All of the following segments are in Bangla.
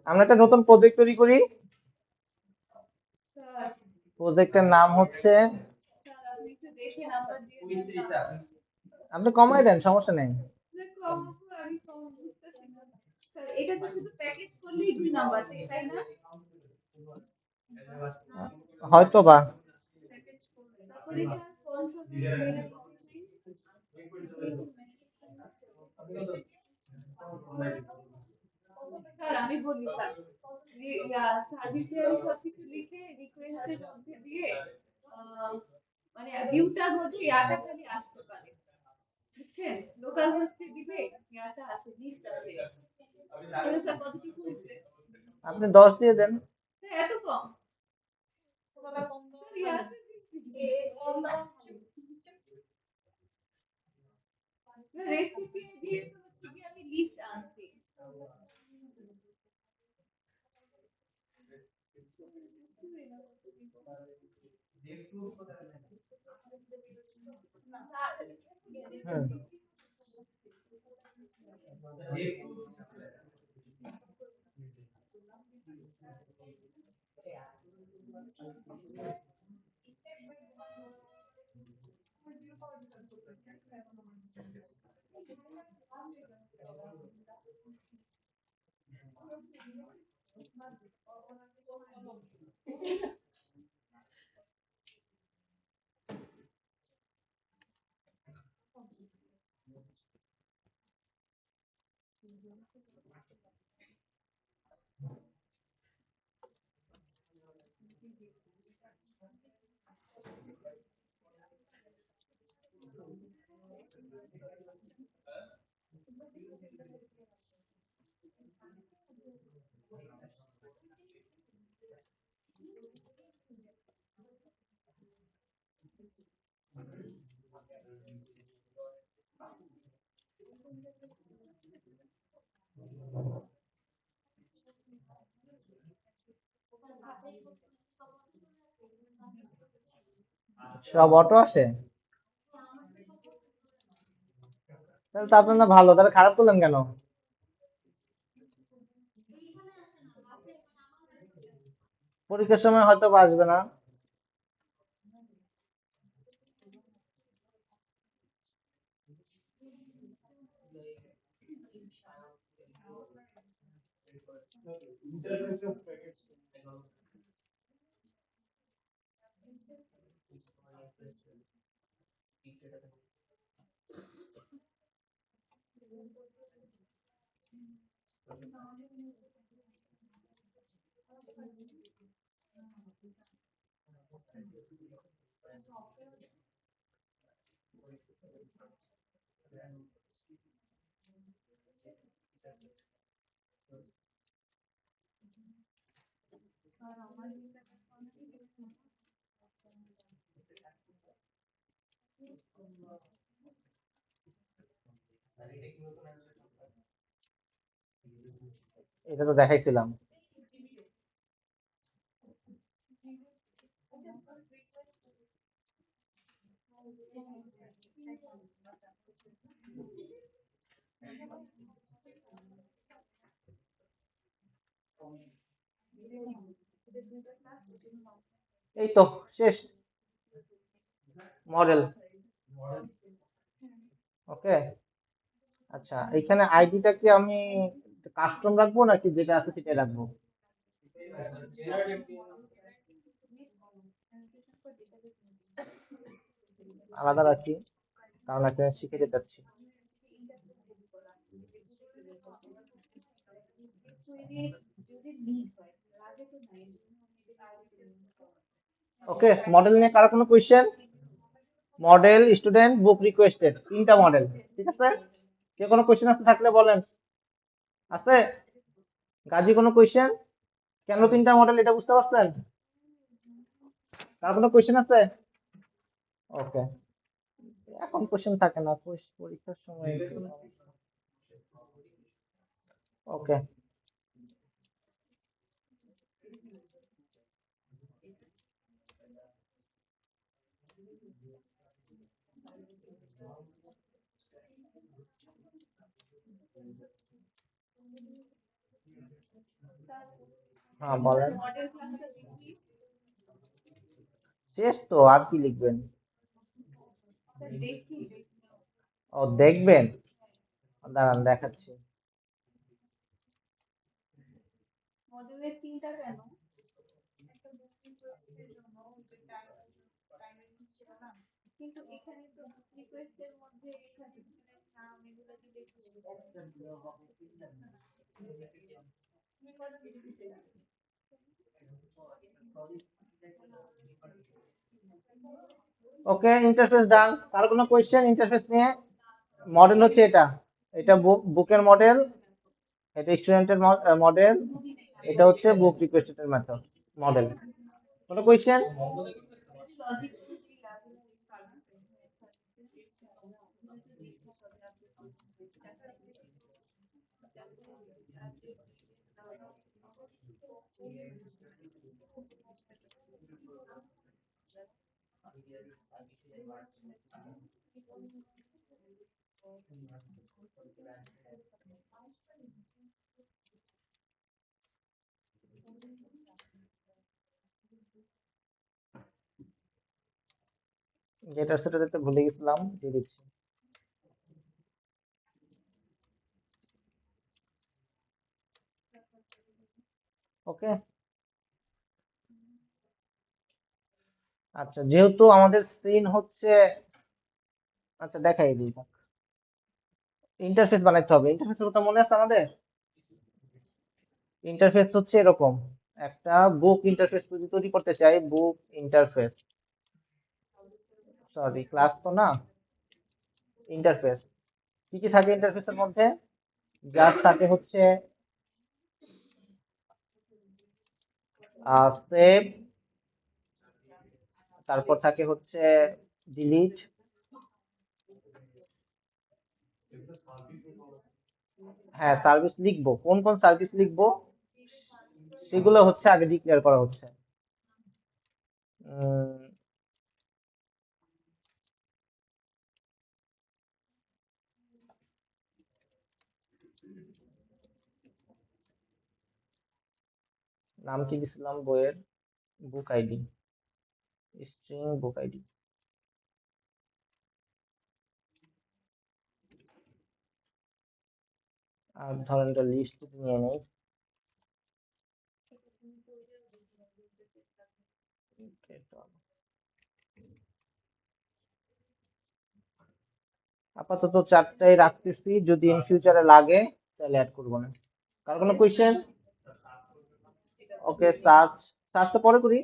আমরা একটা নতুন প্রজেক্ট তৈরি করি। স্যার প্রজেক্টের নাম হচ্ছে, স্যার আপনি একটু দেখে নাম্বার দিয়ে দেন না। আপনি কমাই দেন, সমস্যা নেই। স্যার কমাবো আমি কম বুঝতেছি না। স্যার এটা তো শুধু প্যাকেজ করলেই 2 নাম্বার দেয় তাই না? হয়তো বা। তারপরে স্যার কন্ট্রোলার স্যার আমি বলি স্যার সার্ভিসিয়ারি সবকিছু লিখে রিকোয়েস্টের মধ্যে দিয়ে আহ, মানে ভিউটার মধ্যে ইয়াটা খালি আসতে পারে বুঝছেন লোকাল হোস্টে দিলে ইয়াটা আসে লিস্ট আসে তাহলে স্যার কতটুকু হয়েছে আপনি 10 দিয়ে দেন। স্যার এত কম স্যার ইয়াতে রেসিপি দিয়ে তো হচ্ছে কি আমি লিস্ট আনছি হুম। সব অটো আছে? তাহলে তো আপনার না ভালো, তাহলে খারাপ করলেন কেন? পরীক্ষার সময় হয়তো বা আসবে না। এটা তো দেখাইছিলাম। এই তো শেষ। মডেল। ওকে। আচ্ছা, এখানে আইডিটা কি আমি কাস্টম রাখবো নাকি যেটা আছে সেটাই রাখবো? আলাদা রাখি, কারণ একটা শিখে যেতে চাচ্ছি। ওকে, মডেল নিয়ে কারো কোনো কোয়েশ্চেন? মডেল, স্টুডেন্ট, বুক রিকোয়েস্টেড, তিনটা মডেল। ঠিক আছে, কেউ কোনো কোয়েশ্চেন আছে থাকলে বলেন। আছে? গাজী কোনো কোয়েশ্চেন? কেন তিনটা মডেল এটা বুঝতে পারছেন? কার কোনো কোয়েশ্চেন আছে? ওকে, এখন কোয়েশ্চেন থাকে না, পরীক্ষার সময়। ওকে। হ্যাঁ বলেন। মডেল ক্লাসটা দেখি। শেষ তো, আর কি লিখবেন? স্যার দেখি দেখি। ও দেখবেন, দাঁড়ান দেখাচ্ছি। মডেলের তিনটা কেন? কিন্তু এখানে তো রিকোয়েস্টের মধ্যে এখানে নাম এগুলো দিলে ওকে, ইন্টারফেস ডান। কার কোনো কোয়েশ্চেন ইন্টারফেস নিয়ে? মডেল হচ্ছে এটা, এটা বুকের মডেল, এটা স্টুডেন্টের মডেল, এটা হচ্ছে বুক রিকোয়েস্টের মেথড মডেল। কোনো কোয়েশ্চেন? লজিক যেটা সেটা দিতে ভুলে গেছিলাম, দিয়ে দিচ্ছি। ওকে, আচ্ছা যেহেতু আমাদের সিন হচ্ছে, আচ্ছা দেখাই দিই, ইন্টারফেস বানাইতে হবে। ইন্টারফেসের কথা মনে আছে আমাদের? ইন্টারফেস হচ্ছে এরকম একটা বুক ইন্টারফেস যদি তৈরি করতে চাই, বুক ইন্টারফেস, সরি ক্লাস তো না, ইন্টারফেস। কি কি থাকে ইন্টারফেসের মধ্যে? যার থাকে হচ্ছে সেভ, তারপর থাকে হচ্ছে ডিলিট, হ্যাঁ সার্ভিস লিখবো, কোন কোন সার্ভিস লিখবো সেগুলো হচ্ছে আগে ডিক্লেয়ার করা হচ্ছে। উম, নাম কি দিছিলাম বইয়ের? Book ID, string book ID. আর ধরেন এটা লিস্ট নিয়ে নেই, আপাতত চারটাই রাখতেছি, যদি ইন ফিউচারে লাগে তাহলে অ্যাড করবো না। কার কোনো কোয়েশ্চেন? ওকে, সার্চ, সার্চ তো পরে করি।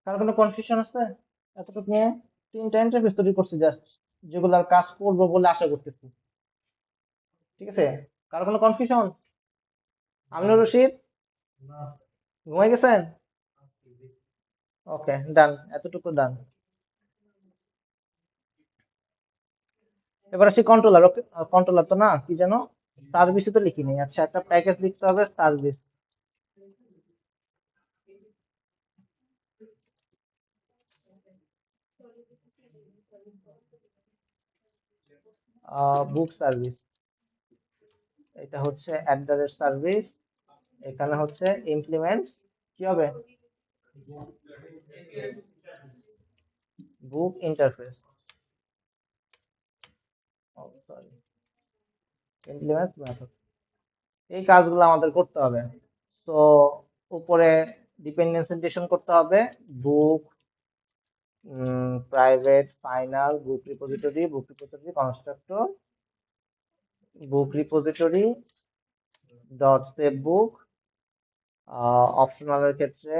কার কোনো কনফিউশন আছে এতটুকু নিয়ে? তিনটা ইন্টারফেস তৈরি করছি জাস্ট, যেগুলার কাজ করবো বলে আশা করতেছি। ঠিক আছে, কার কোনো কনফিউশন? আমিনুর রশিদ, ঘুমাই গেছেন? ওকে ডান, এতটুকু ডান। এবার আসি কন্ট্রোলার। ওকে, কন্ট্রোলার তো না, কি যেন সার্ভিসই তো লিখি নেই। আচ্ছা একটা প্যাকেজ লিখতে হবে, সার্ভিস, বুক সার্ভিস, এটা হচ্ছে অ্যাড্রেস সার্ভিস, এখানে হচ্ছে ইমপ্লিমেন্টস, কি হবে? বুক ইন্টারফেস, সরি, ইমপ্লিমেন্টস মেথড। এই কাজগুলো আমাদের করতে হবে। তো উপরে ডিপেন্ডেন্সিটেশন করতে হবে, book, private, final, book repository constructor, book repository, dot save book, অপশনালের ক্ষেত্রে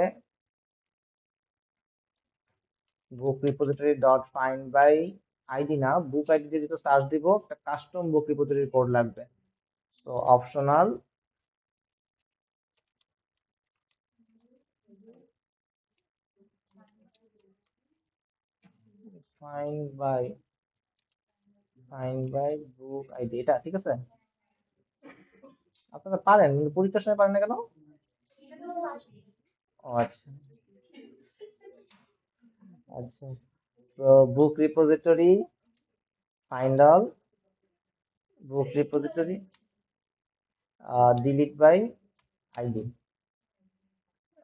book repository dot find by ID, না বুক আইডি দিয়ে যেহেতু সার্চ দিব, একটা কাস্টম বুক রিপোজিটরি কোড লাগবে। তো optional find by book ID, এটা ঠিক আছে। আপনারা পারেন কিন্তু পরীক্ষার সময় পারেন না কেন? ও আচ্ছা, আচ্ছা। তো book repository find all, book repository delete by ID.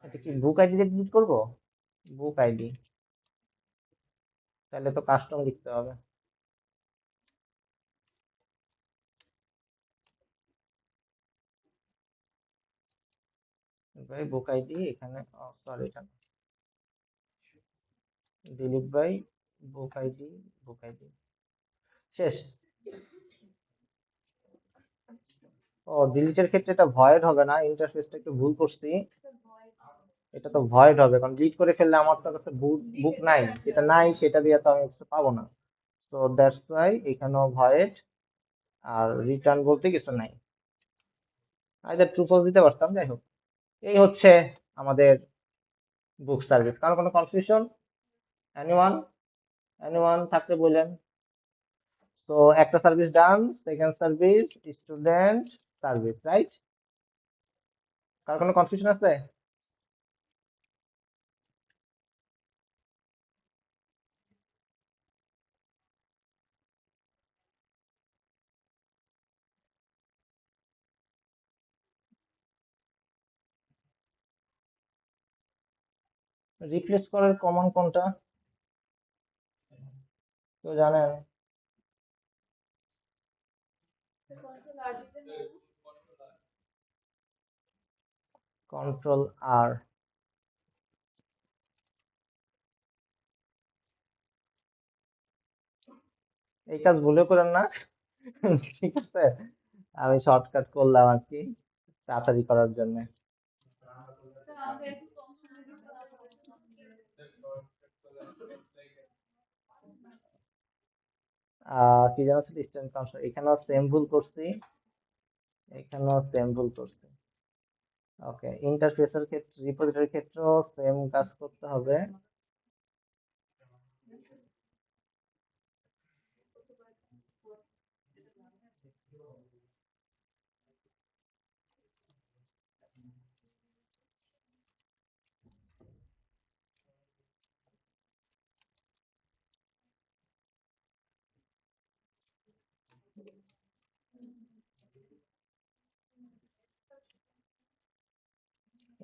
এটা কি বুক আইডি দিয়ে ডিলিট করবো? বুক আইডি, তাহলে তো কাস্টম লিখতে হবে। বাই বুক আইডি, এখানে সরি, এটা delete by book ID, book ID শেষ। ও ডিলিটের ক্ষেত্রে এটা ভয়েড হবে না, ইন্টারফেসটা একটু ভুল করছি। এটা তো ভয়েড হবে, কারণ ডিলিট করে ফেললে আমার তো কাছে বুক নাই, যেটা নাই সেটা দিয়ে তো আমি কিছু পাবো না। তো দ্যাটস ওয়াই এখানেও ভয়েড, আর রিটার্ন বলতে কিছু নাই। আইদার ট্রু ফলস দিতে পারতাম, যাই হোক। এই হচ্ছে আমাদের বুক সার্ভিস। কারো কোনো কনফিউশন? এনিওয়ান? এনিওয়ান থাকলে বলেন। তো একটা service done, second service student service, right? কার কোনো কনফিউশন আছে? রিপ্লেস করার কমন কোনটা কেউ জানেন? Control R. এই কাজ ভুলে করেন না। ঠিক আছে, আমি শর্টকাট করলাম আর কি, তাড়াতাড়ি করার জন্য। কি যেন ছিল, স্টুডেন্ট কাউন্সিলর, এখানেও সেম ভুল করছি, এখানেও সেম ভুল করছি। ওকে, ইন্টারফেসের ক্ষেত্রে, রিপোজিটরির ক্ষেত্রেও সেম কাজ করতে হবে।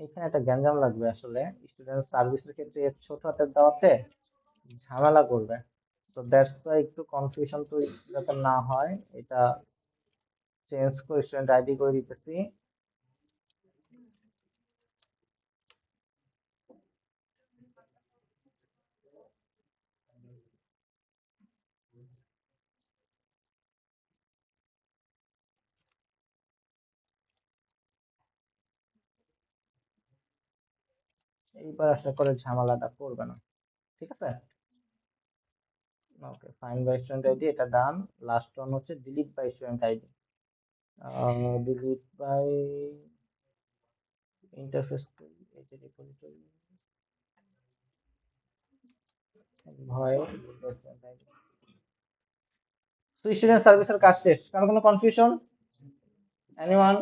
এখানে একটা গ্যাঞ্জাম লাগবে আসলে, স্টুডেন্ট সার্ভিসের ক্ষেত্রে এর ছোট হাতের দেওয়াতে ঝামেলা করবে। তো দ্যাটস ওয়াই একটু কনফিউশন তো যাতে না হয়, এটা চেঞ্জ করে স্টুডেন্ট আইডি করে দিতেছি। এইবার আশা করে ঝামেলাটা করবে না, ঠিক আছে। Okay, find by student ID এটা ডান। লাস্ট ওয়ান হচ্ছে delete by student ID. Delete by interface, এই যে রিপোজিটরি ভয়, স্টুডেন্ট সার্ভিসের কাজ শেষ। কারো কোনো কনফিউশন? এনিওয়ান?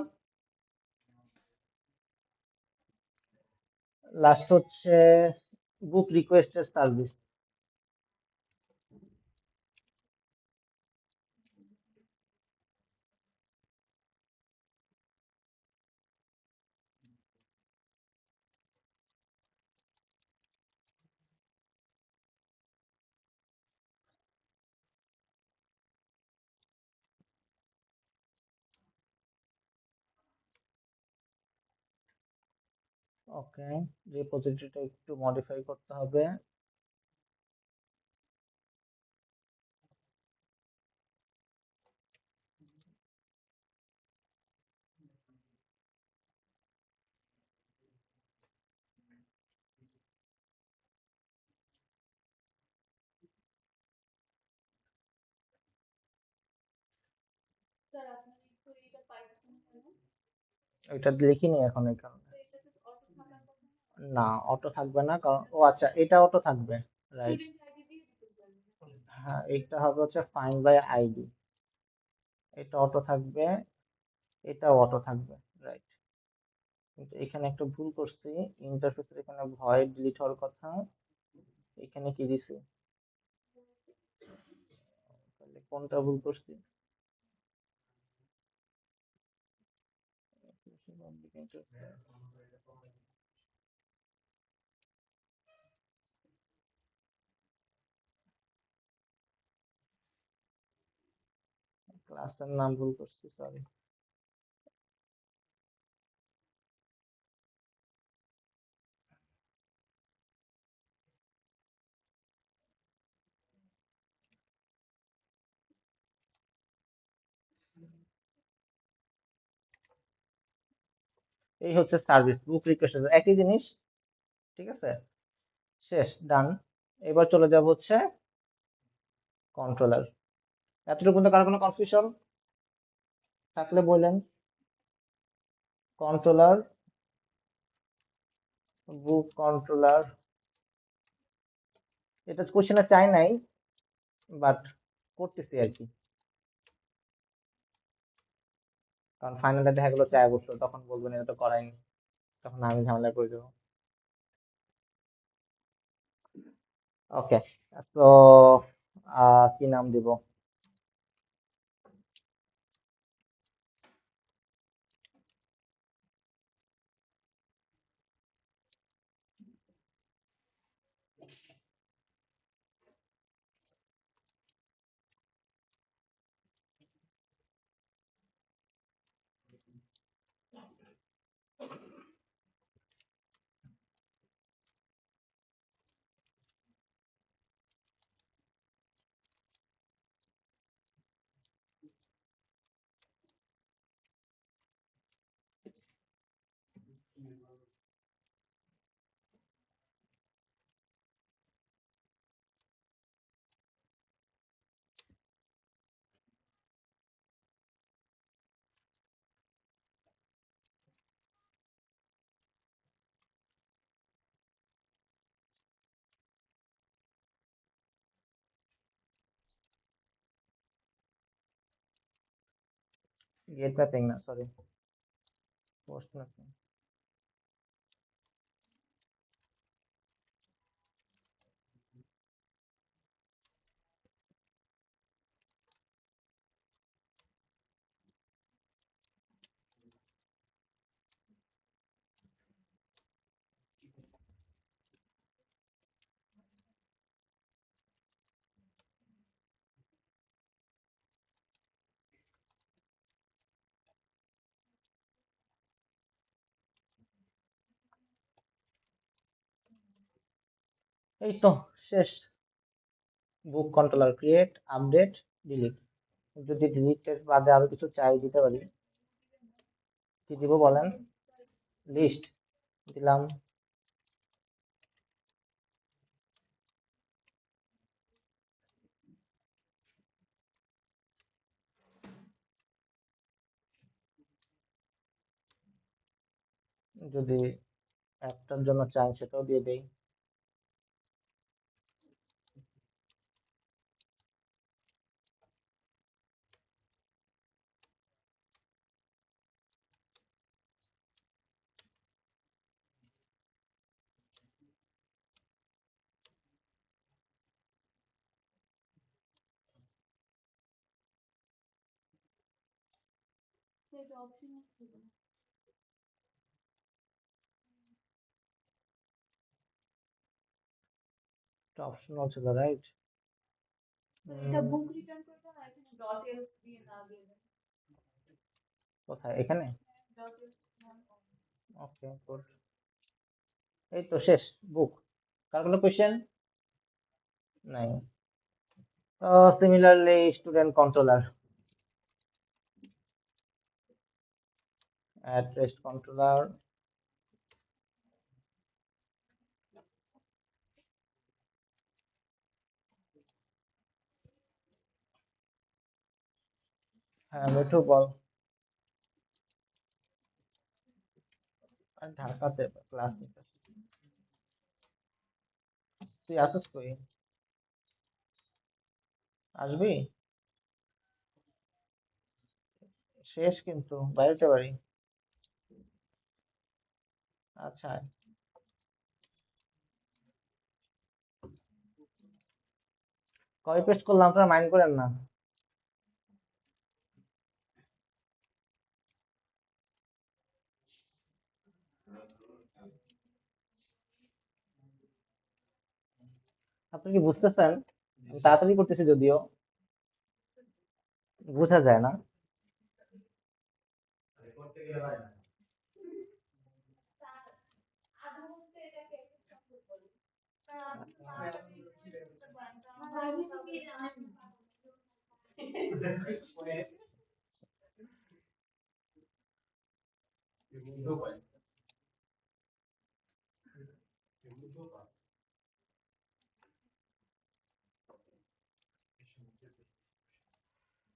লাস্ট হচ্ছে বুক রিকোয়েস্টের সার্ভিস। ওকে, রিপোজিটরিটা একটু মডিফাই করতে হবে। ওইটা লিখিনি এখন এই কারণে। তো এটা তো অটো থাকার কথা না। না, অটো থাকবে না, কারণ ও আচ্ছা, এটা অটো থাকবে, রাইট। স্টুডেন্ট আইডি দিয়ে দিতে পারবে নাকি? হ্যাঁ, এটা হবে হচ্ছে ফাইন্ড বাই আইডি, এটা অটো থাকবে, এটাও অটো থাকবে, রাইট। কিন্তু এখানে একটা ভুল করছি, ইন্টারফেসের এখানে ভয়েড ডিলিট হওয়ার কথা, এখানে কি দিছি, তাহলে কোনটা ভুল করছি? ক্লাসের নাম ভুল করছি, সরি। এই হচ্ছে সার্ভিস বুক রিকোয়েস্ট, একই জিনিস, ঠিক আছে, শেষ, ডান। এবার চলে যাব হচ্ছে কন্ট্রোলার। এতটুকু পর্যন্ত কারো কোনো কনফিউশন থাকলে বললেন। কন্ট্রোলার, বুক কন্ট্রোলার, এটা কোশ্চেনে চাই নাই, বাট করতেছি আর কি, কারণ ফাইনালে দেখা গেলো চাই বসলো, তখন বলবেন এটা তো করাইনি, তখন আমি ঝামেলায় পড়ে যাবো। ওকে, সো কি নাম দিব? গেট ম্যাপিং না, সরি, পোস্ট ম্যাপিং। এই তো শেষ, বুক কন্ট্রোলার ক্রিয়েট, আপডেট, ডিলিট। যদি ডিলিটের বাদে আরো কিছু চাই দিতে পারি, কি দিব বলেন? লিস্ট দিলাম, যদি একটার জন্য চাই সেটাও দিয়ে দেই। সেটা অপশন ছিল না। একটা অপশনাল ছিল, রাইট। তো এটা বুক রিটার্ন করতে না, এখানে ডট এলস দিয়ে না দিয়ে দেন। কোথায়? এখানে? ডট এলস না। ওকে, গুড। এই তো শেষ, বুক। কার কোনো কোয়েশ্চেন নাই? Similarly student controller, address controller, হ্যাঁ মিঠু বল। ঢাকাতে ক্লাস নিতেছি। তুই আসিস কই? আসবি? শেষ কিন্তু বাইরেতে বাড়ি। আচ্ছা, কয় পেজ করলাম আপনারা মাইন্ড করেন না। আপনি কি বুঝতেছেন? আমি তাড়াতাড়ি করতেছি যদিও, বোঝা যায় না।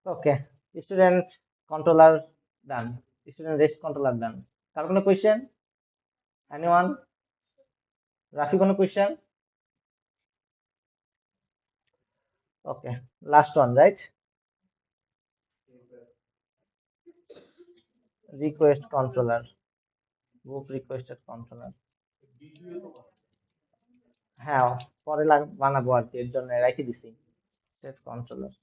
Okay, student controller done, student rest controller done. কার কোনো কোয়েশ্চেন? এনিওয়ান? রাফি কোনো question? Okay, last one right, request controller, book requested controller. হ্যাঁ, পরে বানাবো আর কি, এর জন্য রেখে দিছি সেট কন্ট্রোলার।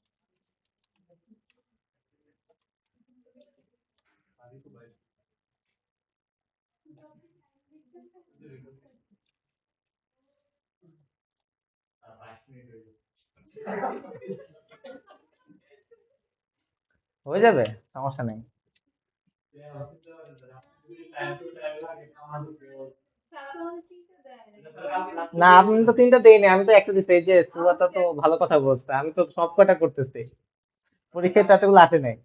হয়ে যাবে, সমস্যা নেই। না, আপনি তো তিনটা দেয়নি, আমি তো একটা দিচ্ছি। এই যে সুরাতা তো ভালো কথা বলছে, আমি তো সব কটা করতেছি, পরীক্ষায় চারটেগুলো আসে নাই।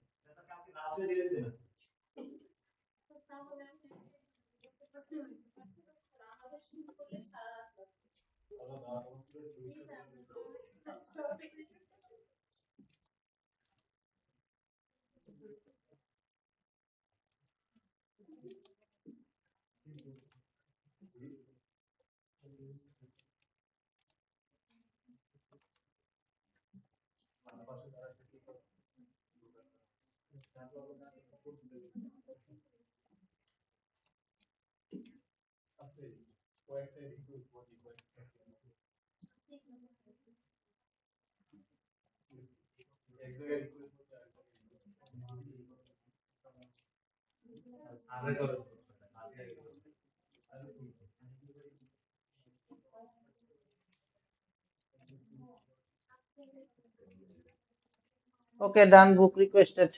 ওকে ডান, বুক রিকোয়েস্টেড।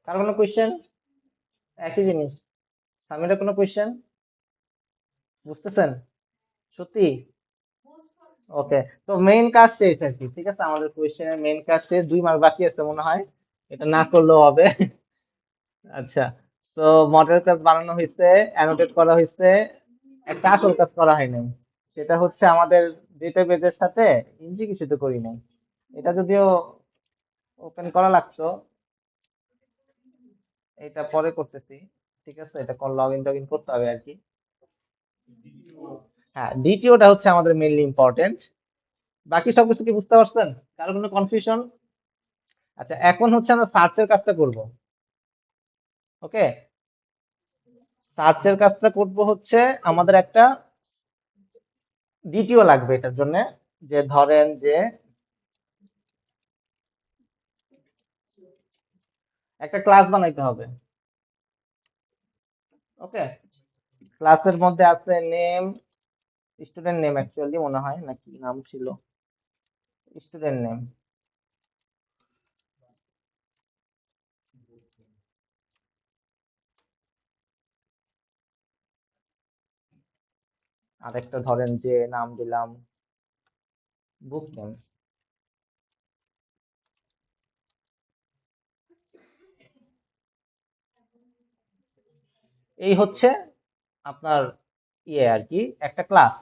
কার কোনো কোয়েশ্চেন? একই জিনিস। সামিরের কোনো কোয়েশ্চেন? বুঝতেছেন? সত্যি? ওকে, তো মেইন কাজ শেষ আর কি, ঠিক আছে, আমাদের কোয়েশ্চেনের মেইন কাজ শেষ, 2 মার্ক বাকি আছে মনে হয়, এটা না করলেও হবে। আচ্ছা, তো মডেল ক্লাস বানানো হয়েছে, অ্যানোটেট করা হয়েছে, একটা আসল কাজ করা হয়নি, সেটা হচ্ছে আমাদের ডেটাবেজের সাথে ইন্টিগ্রেশন করি নাই। এটা যদিও ওপেন করা লাগতো, এটা পরে করতেছি, ঠিক আছে, এটা লগ ইন টগ ইন করতে হবে আর কি। হ্যাঁ, দ্বিতীয়টা হচ্ছে আমাদের মেইনলি ইম্পর্টেন্ট। বাকি সবকিছু কি বুঝতে পারছেন? কারো কোনো কনফিউশন? আচ্ছা, এখন হচ্ছে আমরা সার্চের কাজটা করব। ওকে, সার্চের কাজটা করব হচ্ছে, আমাদের একটা দ্বিতীয় লাগবে এটার জন্য, যে ধরেন যে একটা ক্লাস বানাইতে হবে। ওকে, ক্লাসের মধ্যে আছে নেম, স্টুডেন্ট নেম অ্যাকচুয়ালি মনে হয়, নাকি নাম ছিল, স্টুডেন্ট নেম। আরেকটা ধরেন যে নাম দিলাম বুক নেম। এই হচ্ছে আপনার ইয়ে আর কি, একটা ক্লাস,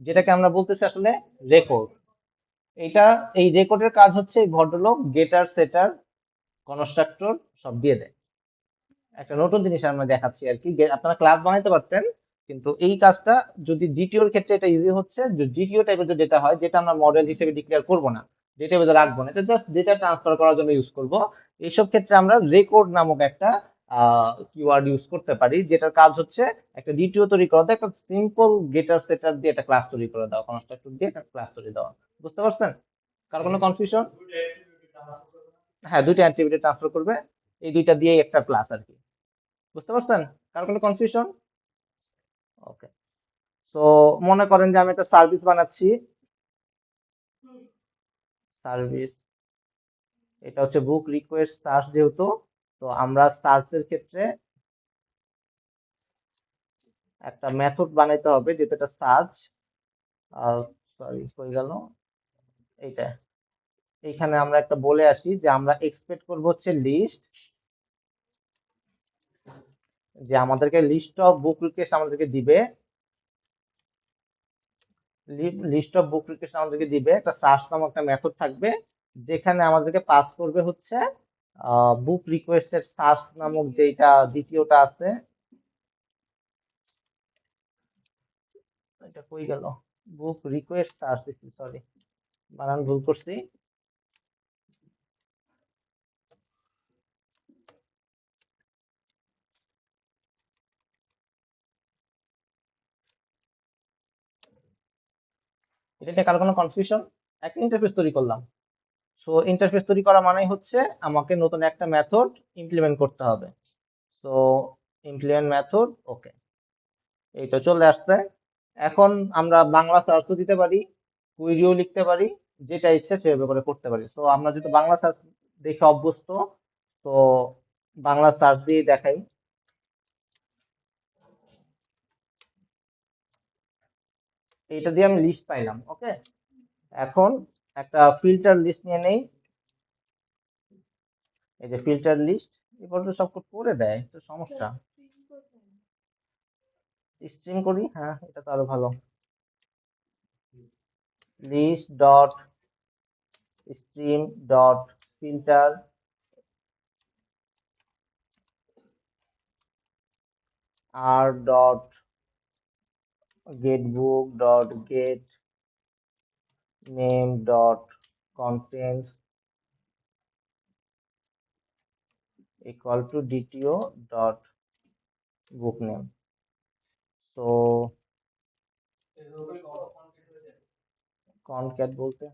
যেটাকে আমরা বলতেছি আসলে রেকর্ড। এইটা, এই রেকর্ডের কাজ হচ্ছে এই ভদ্রলোক গেটার সেটার কনস্ট্রাক্টর সব দিয়ে দেয়। একটা নতুন জিনিস আমরা দেখাচ্ছি আর কি, যে আপনারা ক্লাস বানাইতে পারতেন, কিন্তু এই কাজটা যদি জিটিওর ক্ষেত্রে এটা ইজি হচ্ছে, যে জিটিও টাইপের যে ডেটা হয়, যেটা আমরা মডেল হিসেবে ডিক্লেয়ার করব না, ডেটা বেজে রাখবো না, এটা জাস্ট ডেটা ট্রান্সফার করার জন্য ইউজ করব। এইসব ক্ষেত্রে আমরা রেকর্ড নামক একটা কিওয়ার্ড ইউজ করতে পারি, যেটার কাজ হচ্ছে একটা জিটিও তৈরি করা দেয়, একটা সিম্পল গেটার সেটার দিয়ে একটা ক্লাস তৈরি করে দেওয়া, কনস্ট্রাক্টর দিয়ে একটা ক্লাস তৈরি দেওয়া। বুঝতে পারছেন? কার কোনো কনফিউশন? হ্যাঁ, দুইটা অ্যাট্রিবিউট ট্রান্সফার করবে, এই দুইটা দিয়েই একটা ক্লাস আর কি। বুঝতে পারছেন? কার কোনো কনফিউশন? ওকে। সো মনে করেন যে আমি একটা সার্ভিস বানাচ্ছি, সার্ভিস, এটা হচ্ছে বুক রিকোয়েস্ট সার্চ যেহেতু, তো আমরা সার্চের ক্ষেত্রে একটা মেথড বানাইতে হবে, যেটা একটা সার্চ, সরি কই গেল এইটা, এইখানে আমরা একটা বলে আসি যে আমরা এক্সপেক্ট করব হচ্ছে লিস্ট, যে আমাদেরকে লিস্ট অফ বুক রিকোয়েস্ট আমাদেরকে দিবে, লিস্ট অফ বুক রিকোয়েস্ট আমাদেরকে দিবে, একটা সার্চ নামক একটা মেথড থাকবে, যেখানে আমাদেরকে পাস করবে হচ্ছে বুক রিকোয়েস্টের সার্চ নামক যেটা দ্বিতীয়টা আছে, এটা কই গেল, বুক রিকোয়েস্ট সার্চ দিচ্ছি, সরি বানান ভুল করছি। এটা নিয়ে কারো কোনো কনফিউশন? একটা ইন্টারফেস তৈরি করলাম, সো ইন্টারফেস তৈরি করা মানেই হচ্ছে আমাকে নতুন একটা মেথড ইমপ্লিমেন্ট করতে হবে। সো ইমপ্লিমেন্ট মেথড, ওকে, এইটা চলে আসছে। এখন আমরা বাংলা সার্চও দিতে পারি, কুইরিও লিখতে পারি, যেটা ইচ্ছে সেভাবে করে করতে পারি। তো আমরা যেহেতু বাংলা সার্চ দেখে অভ্যস্ত, তো বাংলা সার্চ দিয়ে দেখাই। এইটা দিয়ে আমি লিস্ট পাইলাম, ওকে। এখন একটা ফিল্টার লিস্ট নিয়ে নেই, এই যে ফিল্টার লিস্ট, এবার তো সব করে দেয়, তো সমস্যা। স্ট্রিম করি, হ্যাঁ এটা তো আরো ভালো। List dot stream dot filter R dot get book dot get name dot contents equal to dto dot book name. So concat বলতে,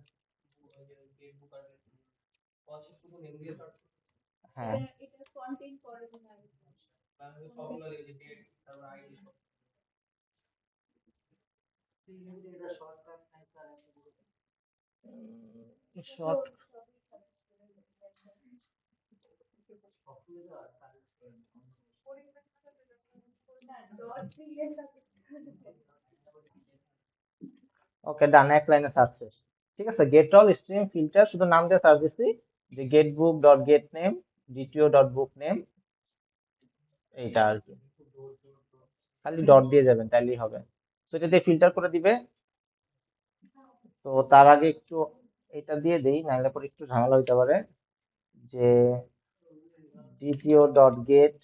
হ্যাঁ এটা কন্টেন্ট করে না, শর্ট, ওকে ডান, এক লাইনে সার্চ শেষ। ঠিক আছে, গেট অল স্ট্রিম ফিল্টার, শুধু নাম দিয়ে সার্চ দিচ্ছি, যে get book dot get name DTO dot book name, এইটা আর কি, খালি ডট দিয়ে যাবেন তাইলেই হবে। তো এটা দিয়ে ফিল্টার করে দিবে। তো তার আগে একটু এটা দিয়ে দেই, নাহলে পরে একটু ঝামেলা হইতে পারে, যে ডিটিও ডট গেট,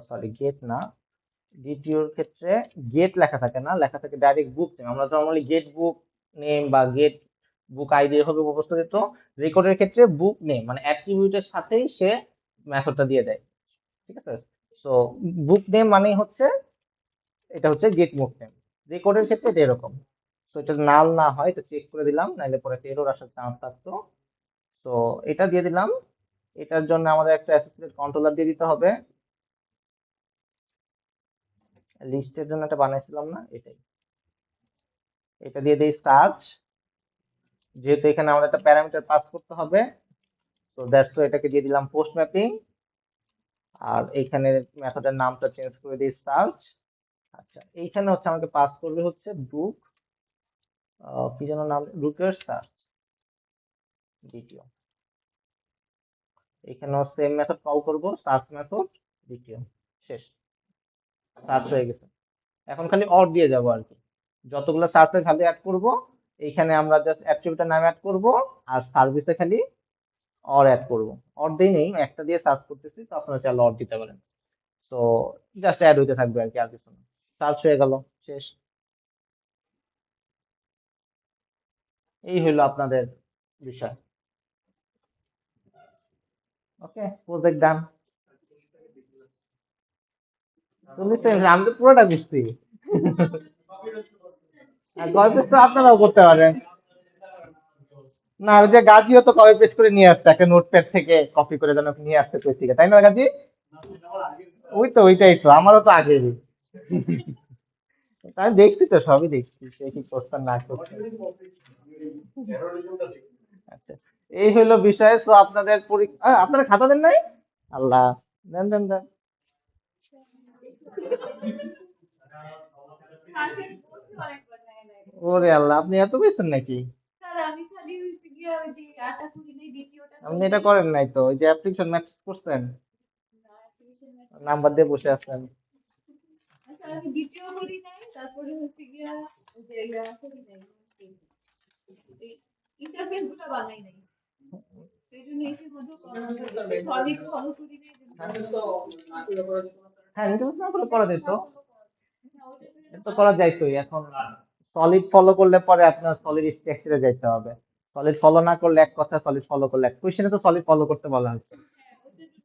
সরি গেট না, ডিটিওর ক্ষেত্রে গেট লেখা থাকে না, লেখা থাকে ডাইরেক্ট বুক নেম। আমরা নর্মালি গেট বুক নেম বা গেট বুক আইডি হবে উপস্থাপিত, রেকর্ডের ক্ষেত্রে বুক নেম মানে অ্যাট্রিবিউটের সাথেই সে মেথডটা দিয়ে দেয়। ঠিক আছে, সো বুক নেম মানেই হচ্ছে, এটা হচ্ছে গেট বুক নেম। রেকর্ডের ক্ষেত্রে এটা এরকম। তো এটা নাল না হয় এটা চেক করে দিলাম, নাহলে পরে একটা এরর আসার চান্স থাকতো। তো এটা দিয়ে দিলাম। এটার জন্য আমাদের একটা অ্যাসোসিয়েটেড কন্ট্রোলার দিয়ে দিতে হবে, লিস্টের জন্য একটা বানাইছিলাম না, এটাই। এটা দিয়ে দিই সার্চ, যেহেতু এখানে আমাদের একটা প্যারামিটার পাস করতে হবে, তো দ্যাটস এটাকে দিয়ে দিলাম পোস্ট ম্যাপিং, আর এইখানে মেথডের নামটা চেঞ্জ করে দিই সার্চ। আচ্ছা, এইখানে হচ্ছে আমাকে পাস করবে হচ্ছে বুক, কি যেন নাম, রিকোয়েস্ট সার্চ দ্বিতীয়, এখানেও সেম মেথড কল করব, সার্চ মেথড দ্বিতীয়, শেষ, সার্চ হয়ে গেছে। এখন খালি অর দিয়ে যাবো আর কি, যতগুলো সার্চে খালি অ্যাড করব, এইখানে আমরা জাস্ট অ্যাট্রিবিউটের নাম অ্যাড করব, আর সার্ভিসে খালি অর অ্যাড করব। অর দিই নেই, একটা দিয়ে সার্চ করতেছি, তো আপনারা চাইলে অর দিতে পারেন। তো জাস্ট অ্যাড হইতে থাকবে আর কি, আর কিছু না। সার্চ হয়ে গেল, শেষ। এই হইলো আপনাদের বিষয়। ওকে, প্রজেক্ট ডান। তুমি আমি তো পুরোটা বুঝছি। আর কপি পেস্ট তো আপনারাও করতে পারেন। না, ওই যে গাজিও তো কপি পেস্ট করে নিয়ে আসছে একটা নোটপ্যাড থেকে, কপি করে যেন নিয়ে আসতে কই থেকে, তাই না গাজি? ওই তো, ওইটাই তো আমারও তো আগেরই। আমি দেখছি তো, সবই দেখছি, সে কি করছেন না করছেন। আচ্ছা, এই হইলো বিষয়। তো আপনাদের পরীক্ষা, আপনারা খাতা দেন নাই? আল্লাহ, দেন দেন দেন। স্যারকে বলছি অনেকবার নেয় নাই। ওরে আল্লাহ, আপনি এত পেয়েছেন নাকি? স্যার আমি খালি হয়েছে গিয়ে ওই যে আটা করি নাই, দ্বিতীয়টা আপনি করি এটা নাই। করেন নাই তো, ওই যে অ্যাপ্লিকেশন ম্যাথস করছেন, না, টিউশন ম্যাথ নাম্বার দিয়ে বসে আছেন। আচ্ছা আমি দ্বিতীয় করি নাই, তারপরে হচ্ছে গিয়া ওই যে ইয়া করি নাই, ইন্টারফেস গুলো বানাই নাই। সেই জন্য এসে মধ্যে সলিড ফলো করি নাই যে হ্যাঁ, ইন্টারভিউ না করে করা যেত, না ওটার জন্য এটা তো করা যাইতোই। এখন সলিড ফলো করলে পরে আপনার সলিড স্ট্রাকচারে যাইতে হবে। সলিড ফলো না করলে এক কথা, সলিড ফলো করলে এক। কোশ্চেনে তো সলিড ফলো করতে বলা হচ্ছে। হ্যাঁ ওটার জন্য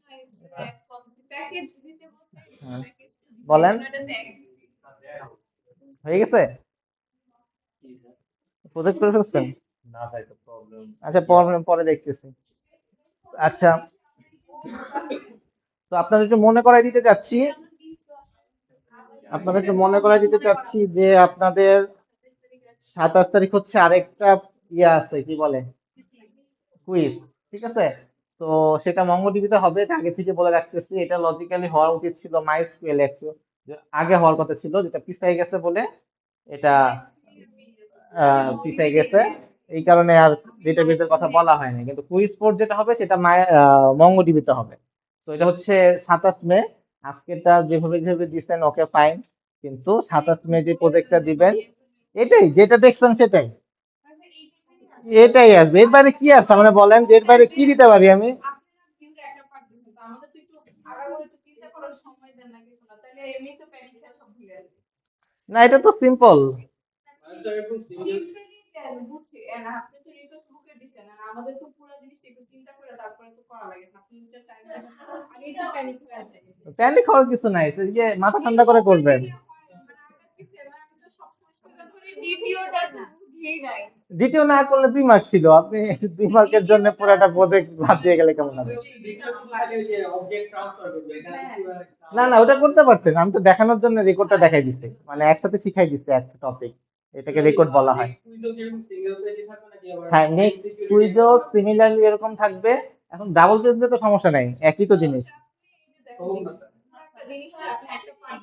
প্যাকেজ দিতে বলছে, হ্যাঁ, প্যাকেজটা দিতে এই বলেন, জন্য এটা ট্যাগ দিছি। হয়ে গেছে? প্রজেক্ট করে ফেলছেন? আচ্ছা, পরে পরে দেখতেছি। আচ্ছা, তো আপনাদের একটু মনে করাই দিতে চাচ্ছি, যে আপনাদের 27 তারিখ হচ্ছে আরেকটা ইয়ে আছে, কি বলে, কুইজ। ঠিক আছে? তো সেটা মঙ্গলটিভিতে হবে, এটা আগে থেকে বলে রাখতেছি। এটা লজিক্যালি হওয়া উচিত ছিল মাই স্কুয়েল আগে হওয়ার কথা ছিল, যেটা পিছাই গেছে বলে এটা পিছাই গেছে। এই কারণে আর ডেটাবেজের কথা বলা হয়নি, কিন্তু কুইজ স্পোর্ট যেটা হবে সেটা মঙ্গলটিভিতে হবে। তো এটা হচ্ছে 27 মে। আজকেটা যেভাবে যেভাবে দিচ্ছেন ওকে ফাইন, কিন্তু 27 মে যে প্রজেক্টটা দিবেন, এটাই যেটা দেখছেন সেটাই, এটাই আসবে। এর বাইরে কি আছে মানে বলেন, যে এর বাইরে কি দিতে পারি আমি? আপনারা ভিউর একটা পার্ট দিচ্ছেন, তো আমাদের তো একটু আগাগোড়া একটু চিন্তা করার সময় দেন না কিছু না, তাহলে এমনি তো প্যানিক হয়ে সব ভুলে যাবে। না, এটা তো সিম্পল। সিম্পলি দেন বুঝছি, এন্ড আপনি তো রিকোয়েস্ট বুকে দিছেন, আর আমাদের তো পুরো জিনিসটা একটু চিন্তা করে তারপরে তো করা লাগে। আপনি একটা টাইম দেন, আগে একটু প্যানিক হয়ে যায়। প্যানিক হওয়ার কিছু নাই, এই যে মাথা ঠান্ডা করে করবেন। মানে আমরা কি আমি তো সবসময় স্টুডেন্ট করে দ্বিতীয়টা তো বুঝিই নাই। দ্বিতীয় না করলে 2 মার্ক ছিল, আপনি 2 মার্কের জন্য পুরোটা প্রজেক্ট বাদ দিয়ে গেলে কেমন হবে? না না, ওটা করতে পারতেন, আমি তো দেখানোর জন্য রেকর্ডটা দেখাই দিচ্ছি, মানে একসাথে শিখাই দিচ্ছি একটা টপিক, এটাকে রেকর্ড বলা হয়। হ্যাঁ, নেক্সট কুইজও সিমিলারলি এরকম থাকবে। এখন ডাবল পেজ দিলে তো সমস্যা নাই, একই তো জিনিস। একটা জিনিস আপনি একটা পার্ট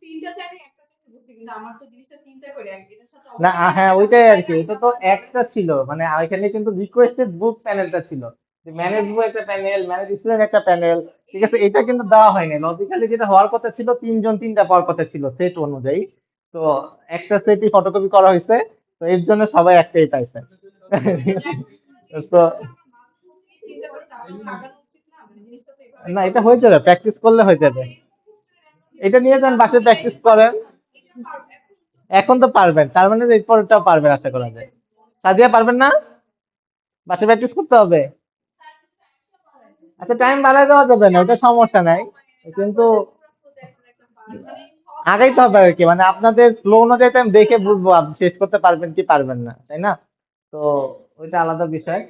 তিনটা চাইলে একটা চাইলে বুঝছি, কিন্তু আমার তো জিনিসটা চিন্তা করে এটার সাথে না, অবশ্যই হ্যাঁ, একটা ওইটাই আর কি, লাগে। এটা তো একটা ছিল, মানে এখানে কিন্তু রিকোয়েস্টেড বুক প্যানেলটা ছিল, ম্যানেজ বুক একটা প্যানেল, ম্যানেজ স্টুডেন্ট একটা প্যানেল। ঠিক আছে, এটা কিন্তু দেওয়া হয়নি। লজিক্যালি যেটা হওয়ার কথা ছিল, 3 জন 3টা পাওয়ার কথা ছিল সেট অনুযায়ী। তো একটা সেটই ফটোকপি করা হয়েছে, তো এর জন্য সবাই একটাই পাইছে। তো চিন্তা করে তারপর লাগানো উচিত না, মানে জিনিসটা তো এভাবে না, করা এটা হয়ে উচিত। যাবে, প্র্যাকটিস করলে হয়ে যাবে। এটা নিয়ে যান, বাসায় প্র্যাকটিস করেন। এটা পারবে এখন এখন তো পারবেন, তার মানে এরপরটাও পারবেন আশা করা যায়। সাদিয়া, পারবেন না? বাসায় প্র্যাকটিস করতে হবে। আচ্ছা, টাইম বাড়ায় দেওয়া যাবে না, ওটা সমস্যা নাই, কিন্তু আগাইতে হবে আর কি, মানে আপনাদের ফ্লো অনুযায়ী আমি দেখে বুঝবো আপনি শেষ করতে পারবেন কি পারবেন না, তাই না? তো ওইটা আলাদা বিষয়।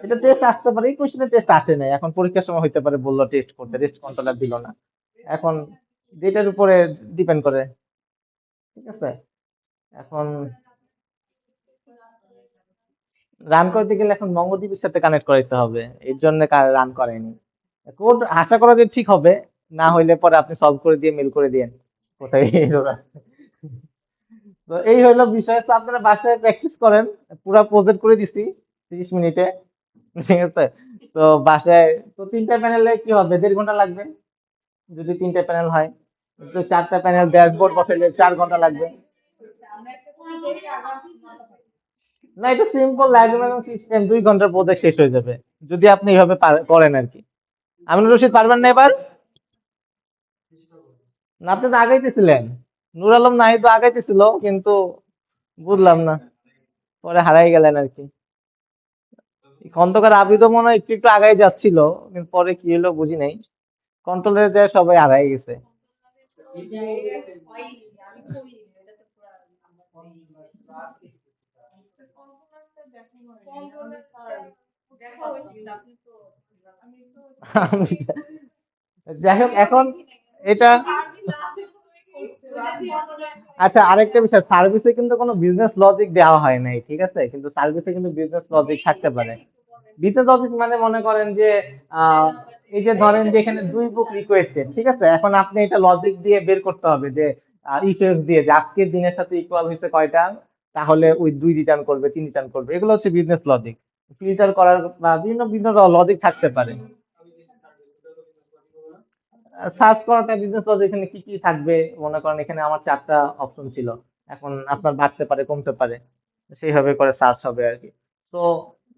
এটা টেস্ট আসতে পারে, এই কোশ্চেনে টেস্ট আসে নাই, এখন পরীক্ষার সময় হইতে পারে বললো টেস্ট করতে, টেস্ট কন্ট্রোলার দিল না। এখন ডেটার উপরে ডিপেন্ড করে। ঠিক আছে, এখন রান করতে গেলে এখন মঙ্গলদ্বীপের সাথে কানেক্ট করাইতে হবে, এর জন্য রান করায়নি। কোড আশা করা যে ঠিক হবে, না হইলে পরে আপনি সলভ করে দিয়ে মেল করে দিয়েন কোথায় error আছে। তো এই হইলো বিষয়। তো আপনারা বাসায় প্র্যাকটিস করেন, পুরো প্রজেক্ট করে দিছি 30 মিনিটে। ঠিক আছে, তো বাসায় তো 3টা প্যানেলে কি হবে, 1.5 ঘন্টা লাগবে। যদি 3টে প্যানেল হয়, তো 4টা প্যানেল ড্যাশবোর্ড বসাইলে 4 ঘন্টা লাগবে। আমরা একটা করে দেই আগামী 9টা। না, এটা সিম্পল লাইব্রেরি সিস্টেম, 2 ঘন্টার প্রজেক্ট শেষ হয়ে যাবে যদি আপনি এইভাবে করেন আর কি। আমিনুর রশিদ পারবেন না এবার? না, আপনি তো আগাইতেছিলেন। নূর আলম নাহিদ তো আগাইতেছিল, কিন্তু বুঝলাম না, পরে হারাই গেলেন আর কি। খন্দকার আবিদও মনে হয় একটু একটু আগাই যাচ্ছিল, কিন্তু পরে কি হলো বুঝি নাই, কন্ট্রোলে যায় সবাই হারাই গেছে। আমি করি এটা তো পুরো দেখা হয়েছে আপনি তো আমি তো আমি দেখি যাই হোক আমিও এখন দেখি নাই এটা, আমি লাস্টে ওইটা দিয়ে আমরা আচ্ছা আরেকটা বিষয়, সার্ভিসে কিন্তু কোনো বিজনেস লজিক দেওয়া হয় নাই, ঠিক আছে, কিন্তু সার্ভিসে কিন্তু বিজনেস লজিক থাকতে পারে। বিজনেস লজিক মানে মনে করেন যে আহ, এই যে ধরেন যে এখানে 2 বুক রিকোয়েস্টেড, ঠিক আছে, এখন আপনি এটা লজিক দিয়ে বের করতে হবে যে ইফ এলস দিয়ে যে আজকের দিনের সাথে ইকুয়াল হয়েছে কয়টা, তাহলে ওই 2 রিটার্ন করবে, 3 রিটার্ন করবে, এগুলো হচ্ছে বিজনেস লজিক। ফিল্টার করার বা বিভিন্ন বিভিন্ন লজিক থাকতে পারে। সার্চ করাটা বিজনেস লজিক, এখানে কি কি থাকবে, মনে করেন এখানে আমার 4টা অপশন ছিল, এখন আপনার বাড়তে পারে কমতে পারে, সেইভাবে করে সার্চ হবে আর কি। তো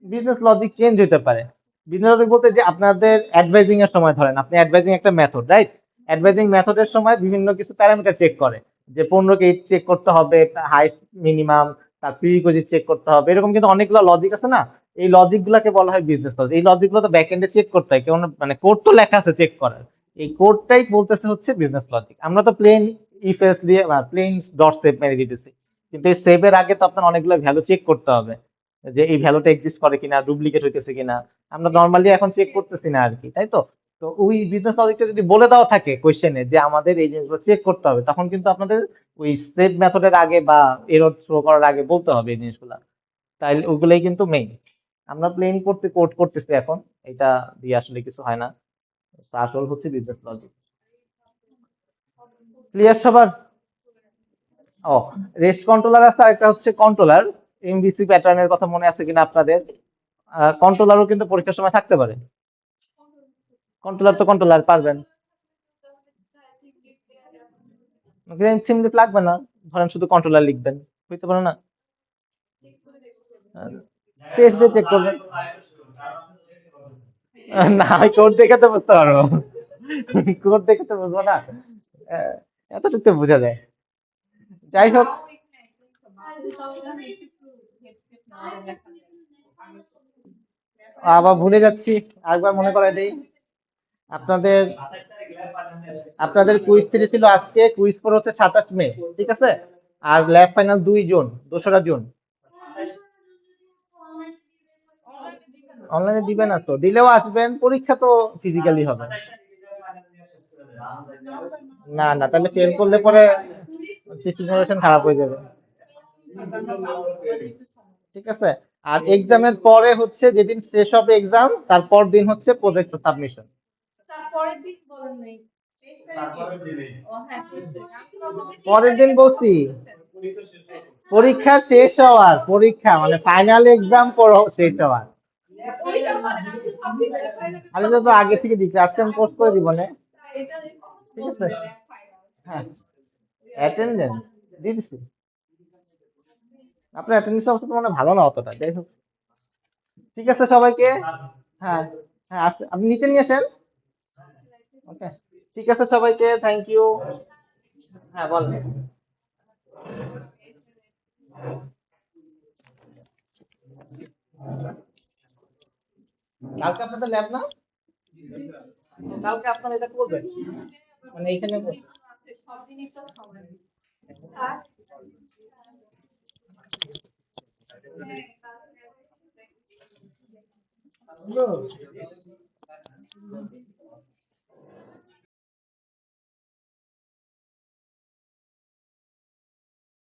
বিজনেস লজিক চেঞ্জ হতে পারে। বিজনেস লজিক বলতে যে আপনাদের অ্যাডভাইজিং এর সময়, ধরেন আপনি অ্যাডভাইজিং একটা মেথড, রাইট, অ্যাডভাইজিং মেথডের সময় বিভিন্ন কিছু প্যারামিটার চেক করে, যে পণ্যকে চেক করতে হবে, হাইট মিনিমাম, তার প্রিরিকুইজিট চেক করতে হবে, এরকম কিন্তু অনেকগুলো লজিক আছে না। এই লজিক গুলাকে বলা হয় বিজনেস লজিক। এই লজিক গুলো তো ব্যাক এন্ডে চেক করতে হয়, কেমন মানে কোড তো লেখা আছে চেক করার, এই কোডটাই বলতেছে হচ্ছে বিজনেস লজিক। আমরা তো প্লেন ইফ এলস দিয়ে প্লেন ডট সেভ মেরে দিতেছি, কিন্তু এই সেভের আগে তো আপনার অনেকগুলো ভ্যালু চেক করতে হবে, যে এই ভ্যালুটা এক্সিস্ট করে কিনা, ডুপ্লিকেট হইতেছে কিনা। আমরা নর্মালি এখন চেক করতেছি না আর কি, তাই তো। তো ওই বিজনেস লজিকটা যদি বলে দেওয়া থাকে কোশ্চেনে যে আমাদের এই জিনিসগুলো চেক করতে হবে, তখন কিন্তু আপনাদের ওই সেভ মেথডের আগে বা এরর থ্রো করার আগে বলতে হবে এই জিনিসগুলা, তাইলে ওগুলাই কিন্তু মেইন। আমরা প্লেন করতে কোড করতেছি এখন, এটা দিয়ে আসলে কিছু হয় না। তো আসল হচ্ছে বিজনেস লজিক। ক্লিয়ার সবার? ও, রেস্ট কন্ট্রোলার আছে, আর একটা হচ্ছে কন্ট্রোলার। এমভিসি প্যাটার্নের কথা মনে আছে কিনা আপনাদের? কন্ট্রোলারও কিন্তু পরীক্ষার সময় থাকতে পারে। কন্ট্রোলার তো কন্ট্রোলার পারবেন, থিম লিপ লাগবে না, ধরেন শুধু কন্ট্রোলার লিখবেন, বুঝতে পারো না, টেস্ট দিয়ে চেক করবেন। না, আমি কোড দেখে তো বুঝতে পারবো, কোড দেখে তো বুঝবো না, আহ, এতটুকু তো বোঝা যায়। যাই হোক, তাও এখানে আমি একটু হেডসেট না দেখা যায় আমি তো আবার ভুলে যাচ্ছি, আরেকবার মনে করাই দিই। আপনাদের আপনাদের কুইজ 3 ছিল আজকে, কুইজ 4 হচ্ছে 27 মে, ঠিক আছে, আর ল্যাব ফাইনাল 2 জুন, 2রা জুন। অনলাইনে দিবেন না অনলাইনে দিবে না তো, দিলেও আসবেন, পরীক্ষা তো ফিজিক্যালি হবে। না না, তাহলে ফেল করলে পরে টিচিং জেনারেশন খারাপ হয়ে যাবে, ঠিক আছে। আর এক্সামের পরে হচ্ছে যেদিন শেষ হবে এক্সাম, তারপর দিন হচ্ছে প্রজেক্ট সাবমিশন। তারপরের দিন বলেন নাই 23 তারিখে ও হ্যাঁ 23 তারিখ আমি তো ভাবছি যে 3 পরের দিন তারিখের কথা বলছি, বলতেছেন পরীক্ষা শেষ হওয়ার, পরীক্ষা মানে ফাইনাল এক্সাম শেষ হওয়ার। ওইটা বলেন আমি তো ভাবছি ফাইনালের আরে কথা তো আগে বলতেছেন থেকে দিচ্ছি, আজকে আমি পোস্ট করে দিব না, এটা কখন ঠিক আছে। বলছে ল্যাব ফাইনাল হ্যাঁ, অ্যাটেন্ডেন্স দিয়ে দিছি। আপনার অ্যাটেন্ডেন্স অবশ্য তো মানে ভালো না অতটা, যাই হোক, ঠিক আছে সবাইকে। হ্যাঁ, হ্যাঁ, আপনি নিচে নিয়ে আসেন। ওকে, ঠিক আছে সবাইকে, থ্যাংক ইউ। হ্যাঁ বলেন। কালকে আপনাদের ল্যাব না? কালকে আপনারা এটা করবেন, মানে এখানে আছে সব জিনিস তো সমান স্যার হ্যাঁ কালকে